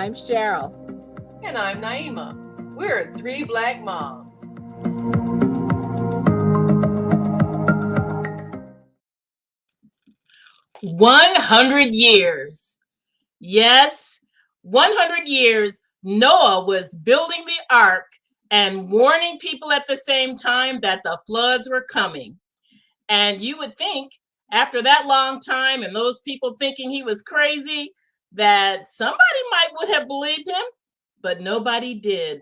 I'm Cheryl. And I'm Naima. We're three Black moms. 100 years. Yes, 100 years. Noah was building the ark and warning people at the same time that the floods were coming. And you would think after that long time and those people thinking he was crazy that somebody might would have believed him, but nobody did.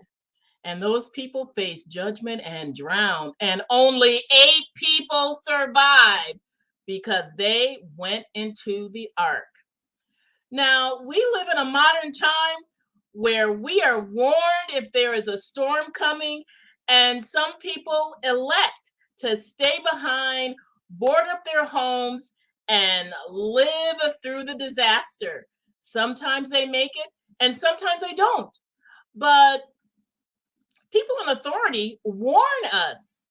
And those people faced judgment and drowned, and only 8 people survived because they went into the ark. Now, we live in a modern time where we are warned if there is a storm coming, and some people elect to stay behind, board up their homes, and live through the disaster. Sometimes they make it, and sometimes they don't. But people in authority warn us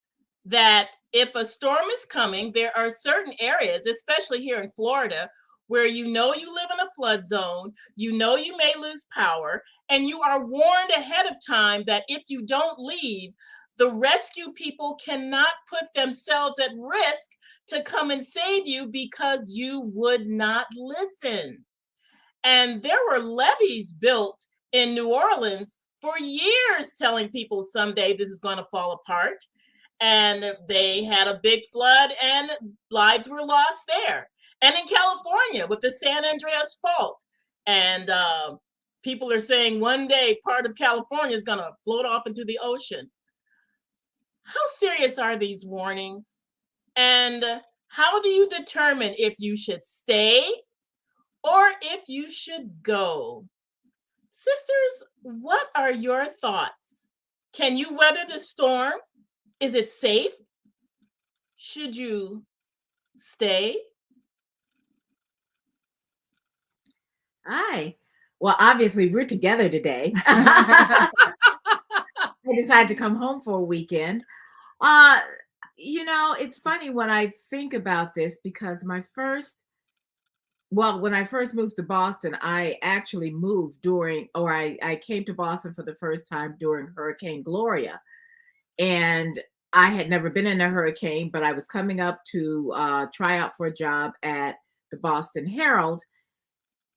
that if a storm is coming, there are certain areas, especially here in Florida, where you live in a flood zone, you may lose power, and you are warned ahead of time that if you don't leave, the rescue people cannot put themselves at risk to come and save you because you would not listen. And there were levees built in New Orleans for years telling people someday this is going to fall apart. And they had a big flood and lives were lost there. And in California with the San Andreas Fault. And people are saying one day part of California is going to float off into the ocean. How serious are these warnings? And how do you determine if you should stay or if you should go? Sisters, what are your thoughts? Can you weather the storm? Is it safe? Should you stay? Hi. Well, obviously, we're together today. I decided to come home for a weekend. It's funny when I think about this because when I first moved to Boston, I actually moved I came to Boston for the first time during Hurricane Gloria. And I had never been in a hurricane, but I was coming up to try out for a job at the Boston Herald.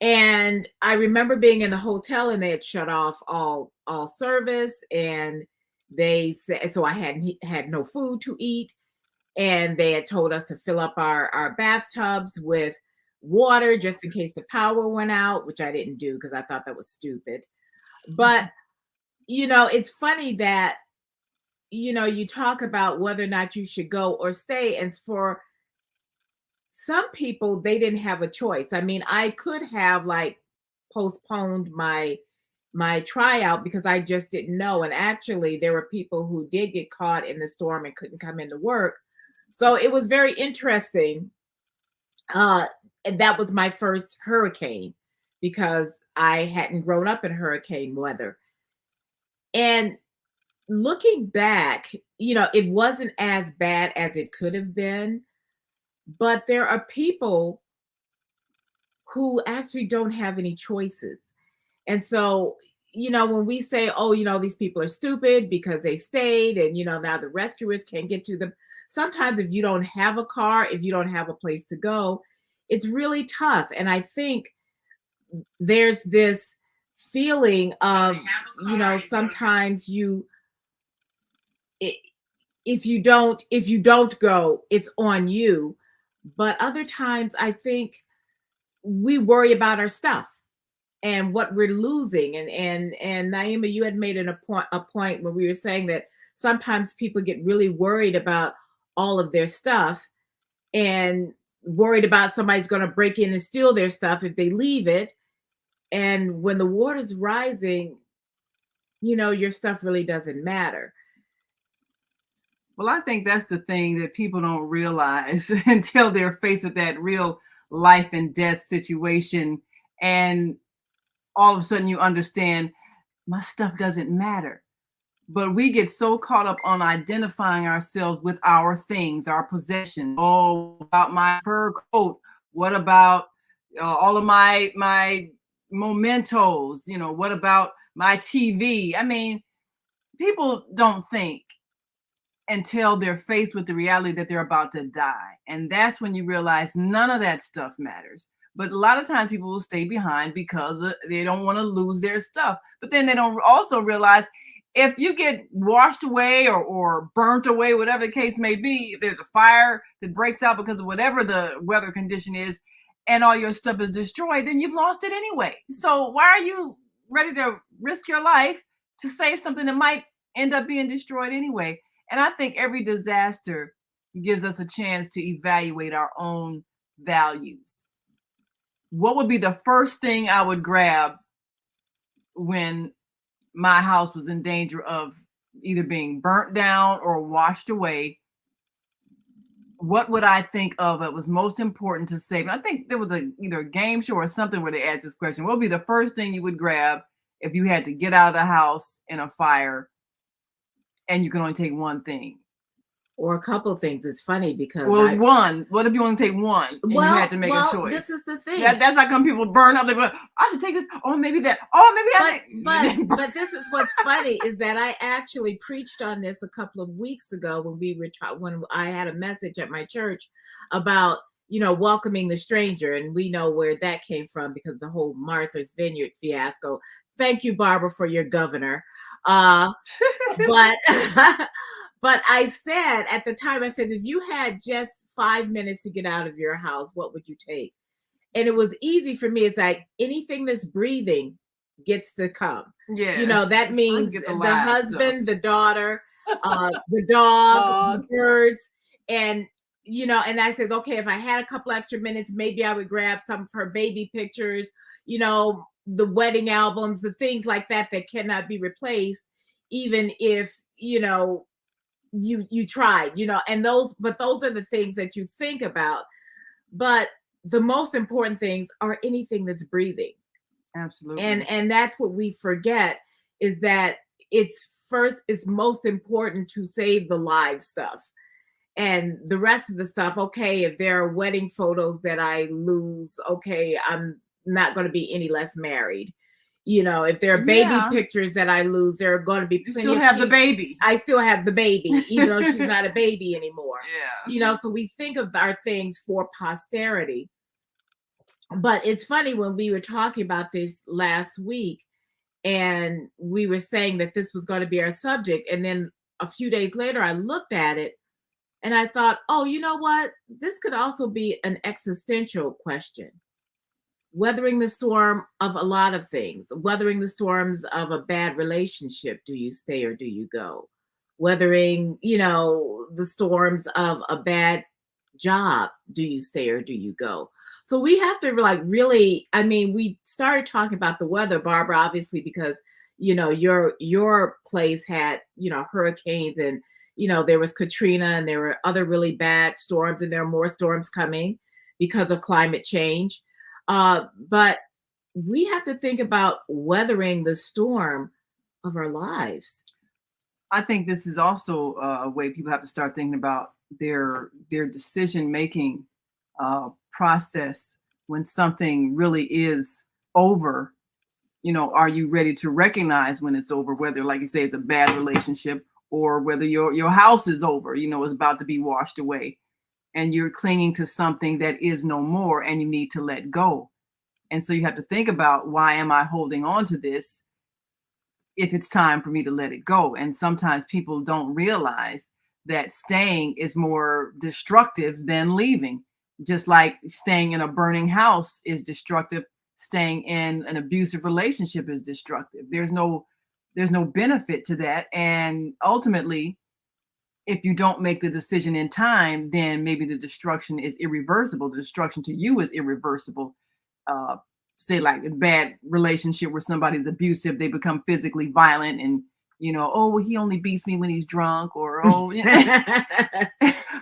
And I remember being in the hotel and they had shut off all service, and they said, so I had no food to eat. And they had told us to fill up our bathtubs with water just in case the power went out, which I didn't do because I thought that was stupid. But, it's funny that, you talk about whether or not you should go or stay. And for some people, they didn't have a choice. I mean, I could have postponed my tryout because I just didn't know. And actually, there were people who did get caught in the storm and couldn't come into work. So it was very interesting. And that was my first hurricane because I hadn't grown up in hurricane weather. And looking back, it wasn't as bad as it could have been, but there are people who actually don't have any choices. And so, when we say, oh, these people are stupid because they stayed and, now the rescuers can't get to them. Sometimes if you don't have a car, if you don't have a place to go, it's really tough. And I think there's this feeling of, sometimes if you don't go, it's on you. But other times I think we worry about our stuff and what we're losing. And Naima, you had made a point when we were saying that sometimes people get really worried about all of their stuff and worried about somebody's going to break in and steal their stuff if they leave it. And when the water's rising, your stuff really doesn't matter. Well, I think that's the thing that people don't realize until they're faced with that real life and death situation. And all of a sudden you understand my stuff doesn't matter. But we get so caught up on identifying ourselves with our things, our possessions. Oh, about my fur coat. What about all of my mementos, what about my TV? I mean, people don't think until they're faced with the reality that they're about to die. And that's when you realize none of that stuff matters. But a lot of times people will stay behind because they don't want to lose their stuff. But then they don't also realize if you get washed away or burnt away, whatever the case may be, if there's a fire that breaks out because of whatever the weather condition is, and all your stuff is destroyed, then you've lost it anyway. So why are you ready to risk your life to save something that might end up being destroyed anyway? And I think every disaster gives us a chance to evaluate our own values. What would be the first thing I would grab when my house was in danger of either being burnt down or washed away? What would I think of that was most important to save? And I think there was either a game show or something where they asked this question. What would be the first thing you would grab if you had to get out of the house in a fire and you can only take one thing? Or a couple of things. It's funny because one. What if you want to take one and you had to make a choice? This is the thing. That's how come people burn up. They go, I should take this. Oh, maybe that. Oh, maybe but this is what's funny is that I actually preached on this a couple of weeks ago when I had a message at my church about welcoming the stranger, and we know where that came from because the whole Martha's Vineyard fiasco. Thank you, Barbara, for your governor. But but I said at the time, I said, if you had just 5 minutes to get out of your house, what would you take? And it was easy for me. It's like anything that's breathing gets to come. Yeah. That means the husband, stuff. The daughter, the dog, the birds. And, and I said, okay, if I had a couple extra minutes, maybe I would grab some of her baby pictures, the wedding albums, the things like that cannot be replaced, even if, you tried, and those are the things that you think about. But the most important things are anything that's breathing. Absolutely. And that's what we forget is that it's most important to save the live stuff. And the rest of the stuff, okay, if there are wedding photos that I lose, okay, I'm not going to be any less married. If there are baby pictures that I lose, there are going to be plenty. You still have the baby. I still have the baby, even though she's not a baby anymore. Yeah. So we think of our things for posterity. But it's funny when we were talking about this last week, and we were saying that this was going to be our subject, and then a few days later, I looked at it, and I thought, oh, you know what? This could also be an existential question. Weathering the storm of a lot of things, weathering the storms of a bad relationship. Do you stay or do you go? Weathering, the storms of a bad job. Do you stay or do you go? So we have to really, we started talking about the weather, Barbara, obviously, because, your place had, hurricanes and, there was Katrina and there were other really bad storms, and there are more storms coming because of climate change. But we have to think about weathering the storm of our lives. I think this is also a way people have to start thinking about their decision-making process when something really is over. Are you ready to recognize when it's over, whether, like you say, it's a bad relationship or whether your house is over, is about to be washed away, and you're clinging to something that is no more and you need to let go. And so you have to think about, why am I holding on to this if it's time for me to let it go? And sometimes people don't realize that staying is more destructive than leaving. Just like staying in a burning house is destructive, staying in an abusive relationship is destructive. There's no benefit to that. And ultimately, if you don't make the decision in time, then maybe the destruction is irreversible. The destruction to you is irreversible. Say like a bad relationship where somebody's abusive, they become physically violent and, oh, well, he only beats me when he's drunk, or, oh,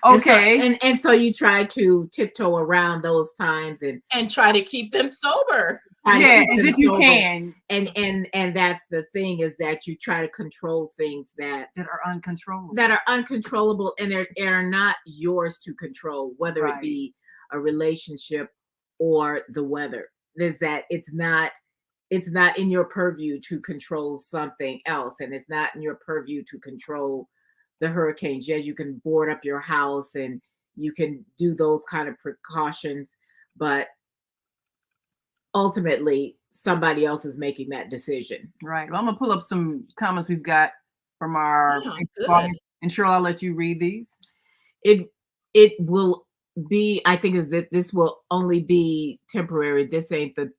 okay. And so you try to tiptoe around those times and try to keep them sober. Yeah, as if you can. And that's the thing, is that you try to control things that are uncontrollable. That are uncontrollable and are not yours to control, whether it be a relationship or the weather. Is that it's not it's not in your purview to control something else, and it's not in your purview to control the hurricanes. Yeah, you can board up your house and you can do those kind of precautions, but ultimately somebody else is making that decision. Right. Well, I'm gonna pull up some comments we've got from our Yeah, good. audience. And Cheryl, I'll let you read these. It will be, I think, is that this will only be temporary. This ain't the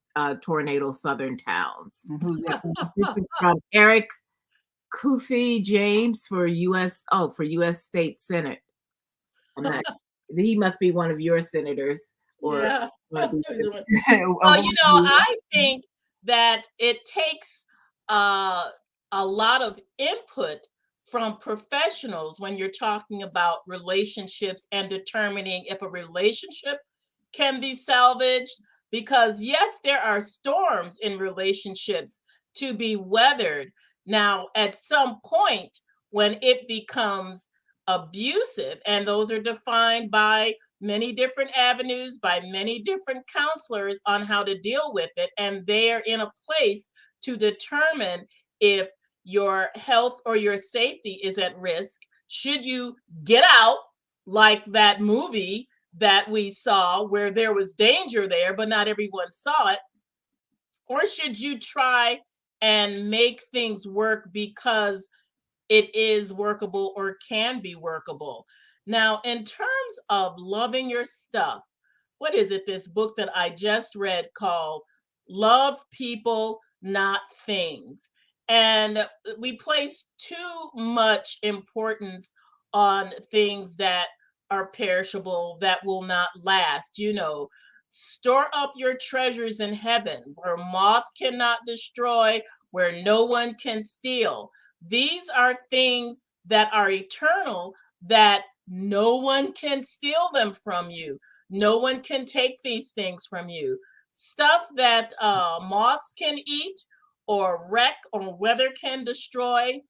tornado southern towns. And who's that? This is from Eric Kofi James for US State Senate. I'm not, he must be one of your senators, or Yeah. one of these- Well, I think that it takes a lot of input from professionals when you're talking about relationships and determining if a relationship can be salvaged. Because, yes, there are storms in relationships to be weathered. Now, at some point, when it becomes abusive, and those are defined by many different avenues, by many different counselors on how to deal with it, and they're in a place to determine if your health or your safety is at risk. Should you get out, like that movie that we saw where there was danger there, but not everyone saw it? Or should you try and make things work because it is workable or can be workable? Now, in terms of loving your stuff, what is it, this book that I just read called Love People, Not Things? And we place too much importance on things that are perishable, that will not last. Store up your treasures in heaven where moth cannot destroy, where no one can steal. These are things that are eternal, that no one can steal them from you. No one can take these things from you. Stuff that moths can eat or wreck or weather can destroy,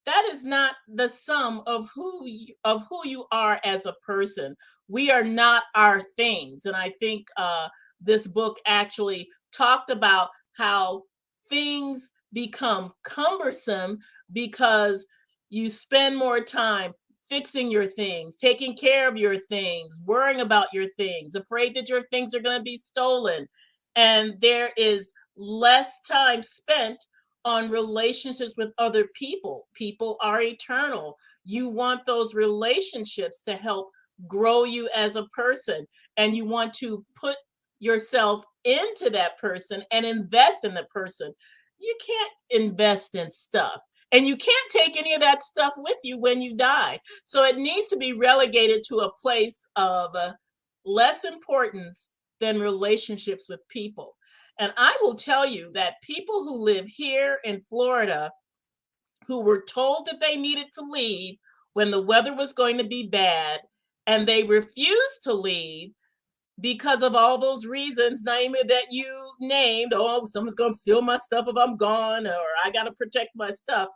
that is not the sum of who you are as a person. We are not our things. And I think this book actually talked about how things become cumbersome because you spend more time fixing your things, taking care of your things, worrying about your things, afraid that your things are going to be stolen. And there is less time spent on relationships with other people. People are eternal. You want those relationships to help grow you as a person, and you want to put yourself into that person and invest in the person. You can't invest in stuff, and you can't take any of that stuff with you when you die. So it needs to be relegated to a place of less importance than relationships with people. And I will tell you that people who live here in Florida, who were told that they needed to leave when the weather was going to be bad, and they refused to leave because of all those reasons, Naima, that you named. Oh, someone's going to steal my stuff if I'm gone, or I got to protect my stuff.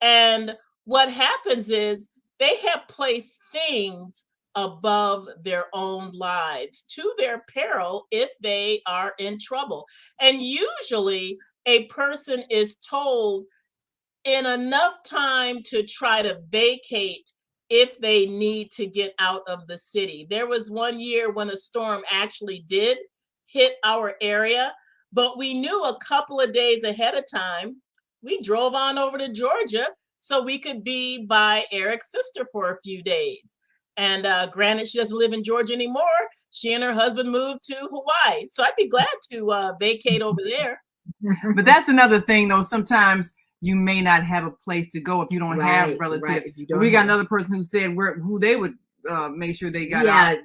And what happens is they have placed things above their own lives to their peril if they are in trouble. And usually a person is told in enough time to try to vacate if they need to get out of the city. There was one year when a storm actually did hit our area, but we knew a couple of days ahead of time. We drove on over to Georgia so we could be by Eric's sister for a few days. And granted, she doesn't live in Georgia anymore. She and her husband moved to Hawaii. So I'd be glad to vacate over there. But that's another thing, though. Sometimes you may not have a place to go if you don't have relatives. Right, if you don't we got have- another person who said who they would make sure they got yeah, out.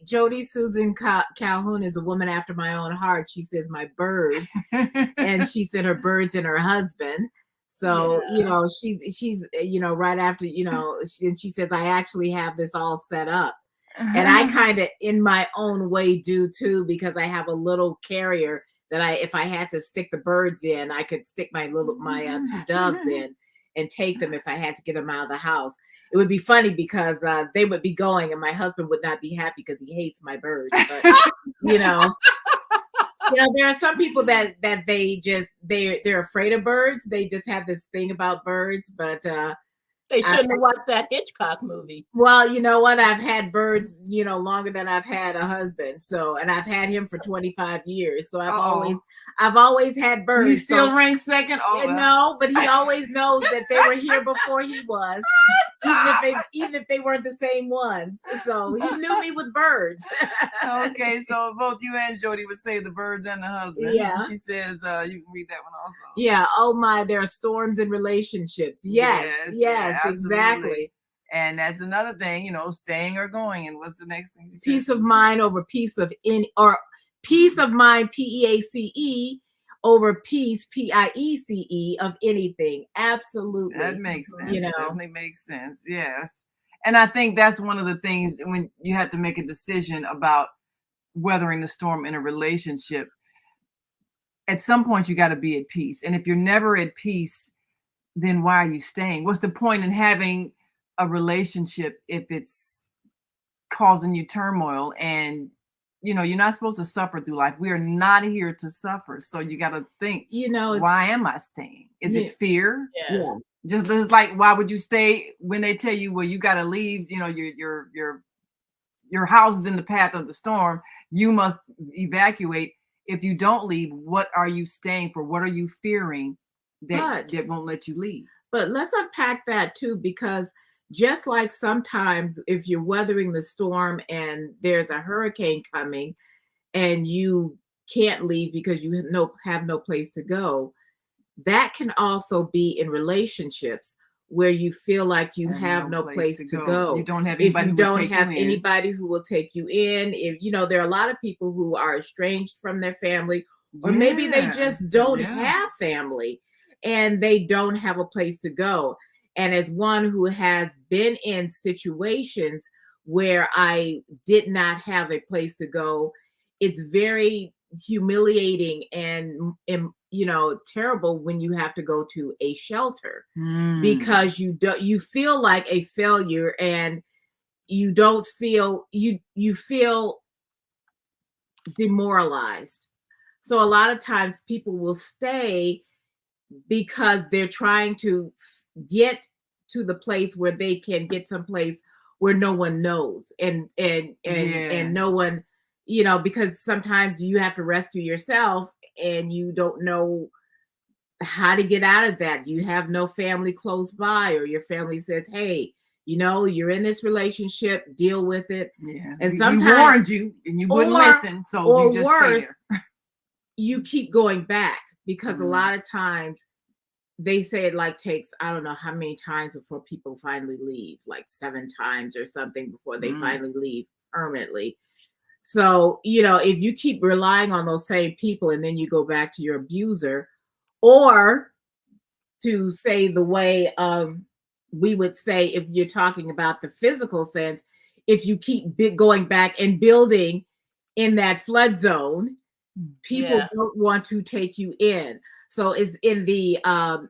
Jody Susan Calhoun is a woman after my own heart. She says my birds, and she said her birds and her husband. So, Yeah. she's right after, she says, I actually have this all set up. And I kind of, in my own way, do too, because I have a little carrier that if I had to stick the birds in, I could stick my two doves in and take them if I had to get them out of the house. It would be funny because they would be going and my husband would not be happy because he hates my birds. But, You know, there are some people that they're afraid of birds. They just have this thing about birds. But They shouldn't have watched that Hitchcock movie. well, you know what? I've had birds, you know, longer than I've had a husband. So, and I've had him for 25 years. So I've always had birds. He still so, ranks second. Oh, well. no, but he always knows that they were here before he was, even if they weren't the same ones. So he knew me with birds. Okay, so both you and Jody would say the birds and the husband. Yeah. She says you can read that one also. Yeah. Oh my, there are storms in relationships. Yes, yeah, exactly. And that's another thing, you know, staying or going. And what's the next thing you said? Peace of mind over peace of peace of mind, PEACE, over peace, PIECE, of anything. Absolutely. That makes sense. You know, Definitely makes sense. Yes. And I think that's one of the things when you have to make a decision about weathering the storm in a relationship. At some point, you got to be at peace. And if you're never at peace, then why are you staying? What's the point in having a relationship if it's causing you turmoil? And you know, you're not supposed to suffer through life. We are not here to suffer. So you got to think, you know, why am I staying? Is it fear? Yeah. Just like, why would you stay when they tell you, well, you got to leave, you know, your house is in the path of the storm. You must evacuate. If you don't leave, what are you staying for? What are you fearing that won't let you leave? But let's unpack that too, because just like sometimes if you're weathering the storm and there's a hurricane coming and you can't leave because you have no place to go, that can also be in relationships where you feel like you have no place to go. You don't have anybody anybody who will take you in. If you know, there are a lot of people who are estranged from their family, or maybe they just don't have family and they don't have a place to go. And as one who has been in situations where I did not have a place to go, it's very humiliating and you know, terrible when you have to go to a shelter because you feel like a failure and you don't feel you feel demoralized. So a lot of times people will stay because they're trying to get to the place where they can get someplace where no one knows and no one, you know, because sometimes you have to rescue yourself and you don't know how to get out of that. You have no family close by, or your family says, hey, you know, you're in this relationship, deal with it. Yeah. And sometimes we warned you and you wouldn't listen. So you just stay there. You keep going back because a lot of times they say it like takes, I don't know how many times before people finally leave, like 7 times or something before they finally leave permanently. So, you know, if you keep relying on those same people and then you go back to your abuser, or to say the way we would say, if you're talking about the physical sense, if you keep going back and building in that flood zone, people don't want to take you in. So it's in the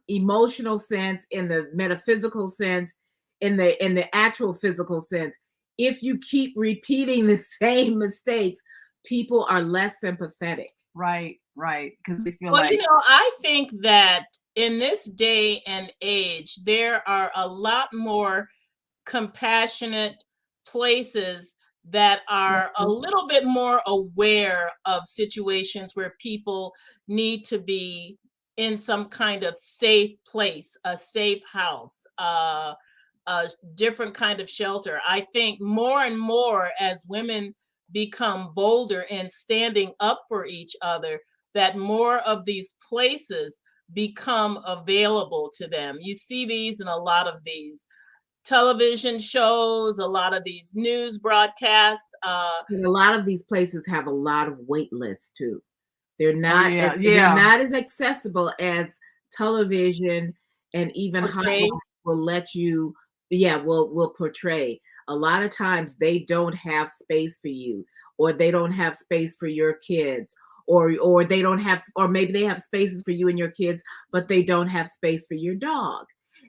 emotional sense, in the metaphysical sense, in the actual physical sense. If you keep repeating the same mistakes, people are less sympathetic. Right. Because they feel you know, I think that in this day and age, there are a lot more compassionate places that are a little bit more aware of situations where people need to be in some kind of safe place, a safe house, a different kind of shelter. I think more and more as women become bolder in standing up for each other, that more of these places become available to them. You see these in a lot of these television shows, a lot of these news broadcasts. And a lot of these places have a lot of wait lists too. They're not they're not as accessible as television and even Hollywood will let you will portray. A lot of times they don't have space for you, or they don't have space for your kids, or they don't have, or maybe they have spaces for you and your kids, but they don't have space for your dog.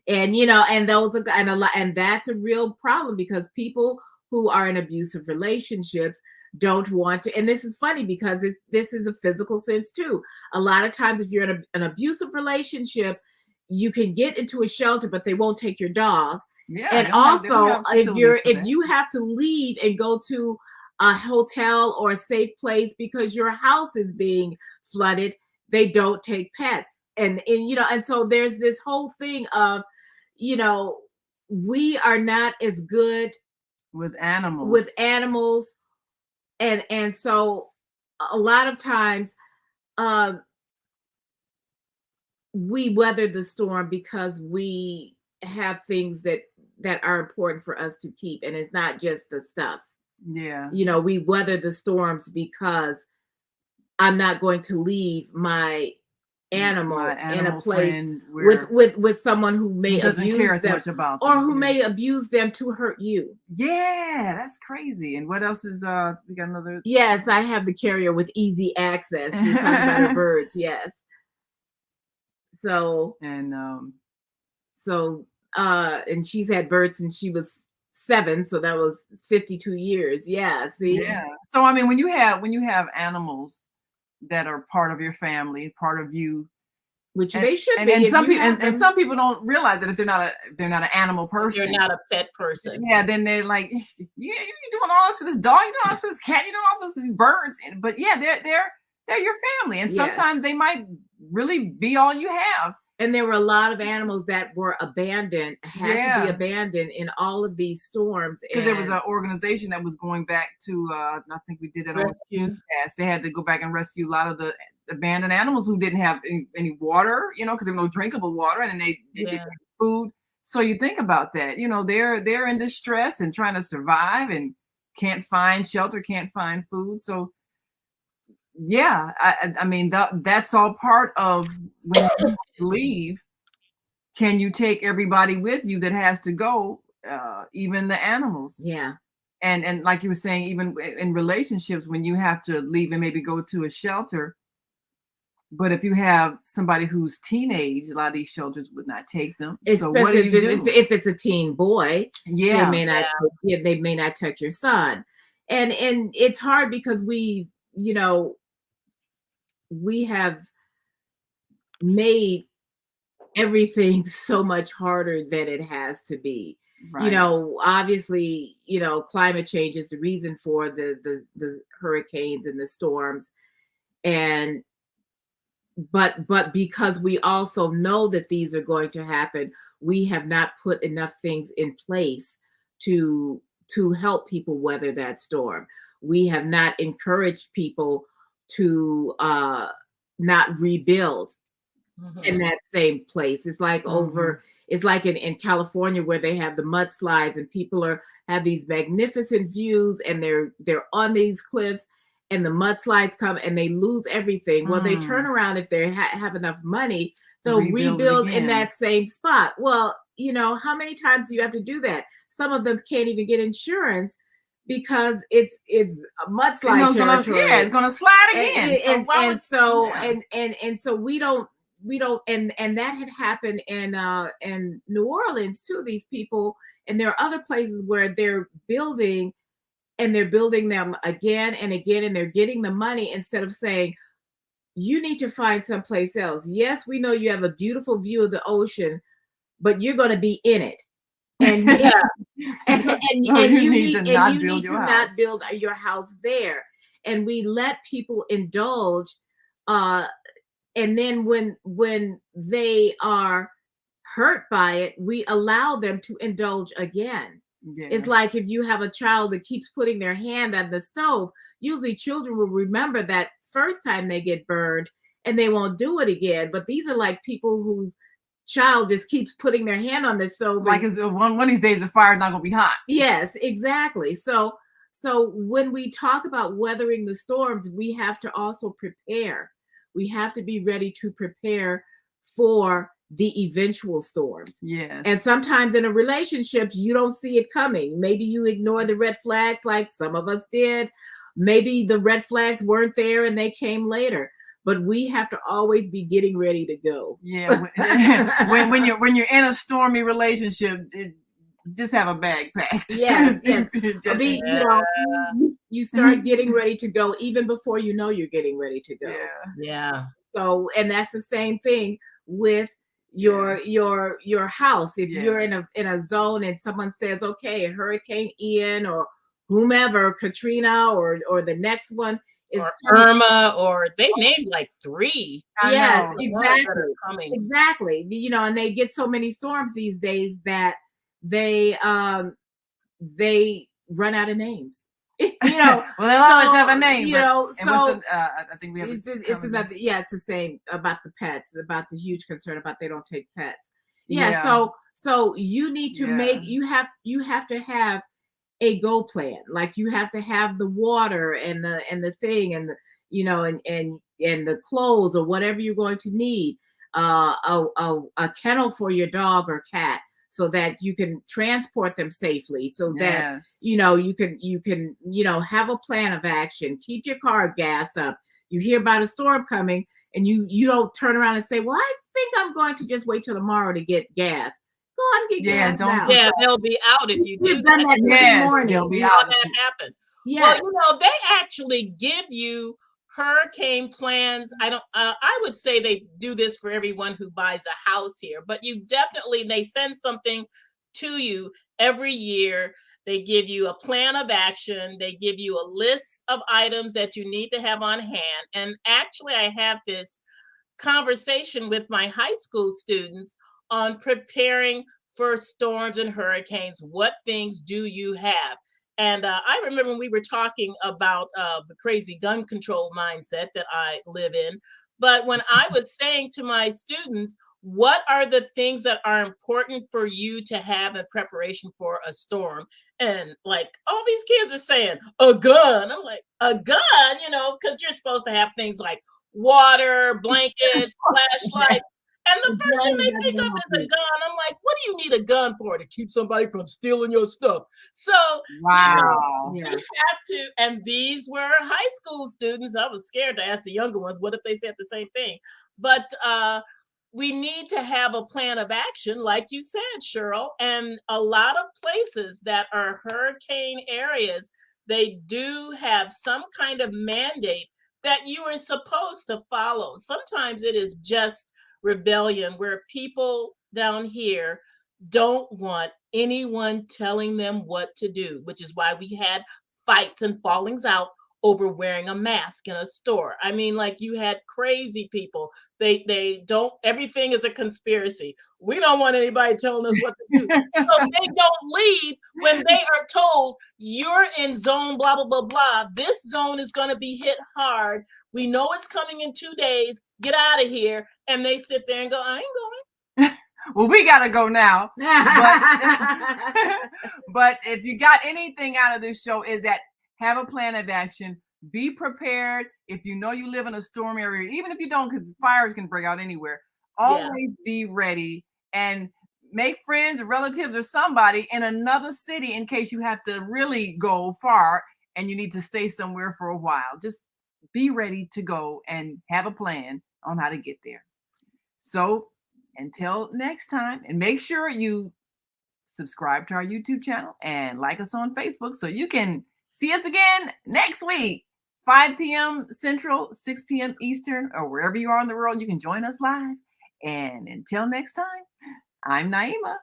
And you know, and those are and that's a real problem, because people who are in abusive relationships don't want to, and this is funny because this is a physical sense too. A lot of times if you're in an abusive relationship, you can get into a shelter, but they won't take your dog. Yeah. And they also, don't have if facilities for that. you have to leave and go to a hotel or a safe place because your house is being flooded, they don't take pets. And and so there's this whole thing of, we are not as good with animals. And so a lot of times we weather the storm because we have things that are important for us to keep, and it's not just the stuff. Yeah. We weather the storms because I'm not going to leave my animal in a place with someone who may doesn't abuse care as them, much about or them. who may abuse them to hurt you. Yeah, that's crazy. And what else is we got another? Yes, I have the carrier with easy access. She's talking about her birds. Yes. So and she's had birds since she was 7, so that was 52 years. Yeah. See. Yeah. So I mean, when you have animals that are part of your family, part of you, which they should and, be. and some people and some people don't realize that if they're not an animal person, you're not a pet person. Yeah, then they're like, you're doing all this for this dog, you're doing all this for this cat, you're doing all this for these birds. But yeah, they're your family, and sometimes they might really be all you have. And there were a lot of animals that were abandoned, had to be abandoned in all of these storms. Because there was an organization that was going back to, I think we did that on the podcast. They had to go back and rescue a lot of the abandoned animals who didn't have any water, because there was no drinkable water, and they didn't get food. So you think about that, they're in distress and trying to survive and can't find shelter, can't find food. So yeah, I mean, that's all part of when you leave. Can you take everybody with you that has to go, even the animals? Yeah. And like you were saying, even in relationships, when you have to leave and maybe go to a shelter, but if you have somebody who's teenage, a lot of these shelters would not take them. So what do you do? If it's a teen boy, they may not touch your son. And it's hard because we have made everything so much harder than it has to be. Right. Obviously, climate change is the reason for the hurricanes and the storms. But because we also know that these are going to happen, we have not put enough things in place to help people weather that storm. We have not encouraged people to not rebuild in that same place. It's like it's like in California where they have the mudslides and people have these magnificent views and they're on these cliffs and the mudslides come and they lose everything. Well, they turn around if they have enough money, they'll rebuild in that same spot. Well, how many times do you have to do that? Some of them can't even get insurance because it's a mudslide territory. It's gonna slide again. So we don't, and that had happened in New Orleans too. These people, and there are other places where they're building them again and again, and they're getting the money instead of saying, you need to find someplace else. Yes, we know you have a beautiful view of the ocean, but you're going to be in it. And you need to not build your house there. And we let people indulge, and then when they are hurt by it, we allow them to indulge again. Yeah. It's like if you have a child that keeps putting their hand on the stove, usually children will remember that first time they get burned and they won't do it again. But these are like people whose child just keeps putting their hand on the stove. Like one of these days the fire's not gonna be hot. Yes, exactly. So when we talk about weathering the storms, we have to also prepare. We have to be ready to prepare for the eventual storms. Yes. And sometimes in a relationship, you don't see it coming. Maybe you ignore the red flags like some of us did. Maybe the red flags weren't there and they came later. But we have to always be getting ready to go. Yeah. When you're in a stormy relationship, just have a bag packed. Yes, yes. Just- You know, you start getting ready to go even before you know you're getting ready to go. Yeah. So, and that's the same thing with your house. If you're in a zone and someone says, okay, Hurricane Ian or whomever, Katrina or the next one is or coming. Irma, or they named like 3. Yes, know. exactly. Exactly. You know, and they get so many storms these days that they run out of names. You know, well, they'll always have a name. You but, know, and so I think we have. it's another. Yeah, it's the same about the pets. About the huge concern about they don't take pets. Yeah. So you need to make you have to have a go plan. Like you have to have the water and the thing and the, you know, and the clothes or whatever you're going to need. A kennel for your dog or cat, so that you can transport them safely, so that you know you can you know have a plan of action. Keep your car gassed up. You hear about a storm coming and you don't turn around and say, well, I think I'm going to just wait till tomorrow to get gas. Go on and get gas now. Yeah, they'll be out if you do You've done that this morning. They'll be how out. that happened. Yeah. Well, you know, they actually give you hurricane plans. I would say they do this for everyone who buys a house here, but they send something to you every year. They give you a plan of action. They give you a list of items that you need to have on hand. And actually, I have this conversation with my high school students on preparing for storms and hurricanes. What things do you have? And I remember when we were talking about the crazy gun control mindset that I live in. But when I was saying to my students, what are the things that are important for you to have in preparation for a storm? And like all these kids are saying, a gun. I'm like, a gun, you know, because you're supposed to have things like water, blankets, flashlights. And the first thing they think of is a gun. I'm like, what do you need a gun for? To keep somebody from stealing your stuff. So wow, you have to, and these were high school students. I was scared to ask the younger ones, what if they said the same thing? But we need to have a plan of action, like you said, Cheryl. And a lot of places that are hurricane areas, they do have some kind of mandate that you are supposed to follow. Sometimes it is just rebellion, where people down here don't want anyone telling them what to do, which is why we had fights and fallings out over wearing a mask in a store. I mean, like, you had crazy people. They don't, everything is a conspiracy. We don't want anybody telling us what to do. So they don't leave when they are told you're in zone blah blah blah blah. This zone is going to be hit hard. We know it's coming in 2 days. Get out of here. And they sit there and go, I ain't going. Well, we got to go now. But if you got anything out of this show, is that have a plan of action. Be prepared. If you know you live in a storm area, even if you don't, because fires can break out anywhere, always be ready and make friends or relatives or somebody in another city in case you have to really go far and you need to stay somewhere for a while. Just be ready to go and have a plan on how to get there. So until next time, and make sure you subscribe to our YouTube channel and like us on Facebook so you can see us again next week, 5 p.m. Central, 6 p.m. Eastern, or wherever you are in the world, you can join us live. And until next time, I'm Naima.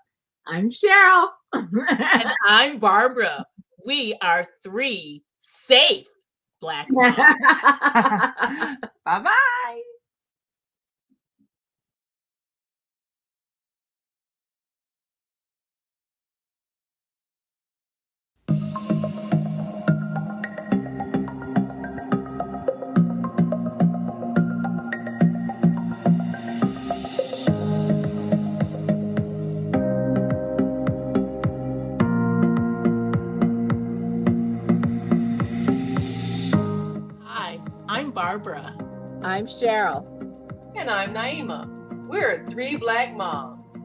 I'm Cheryl. And I'm Barbara. We are 3 safe Black moms. Bye-bye. Hi, I'm Barbara. I'm Cheryl. And I'm Naima. We're 3 Black moms.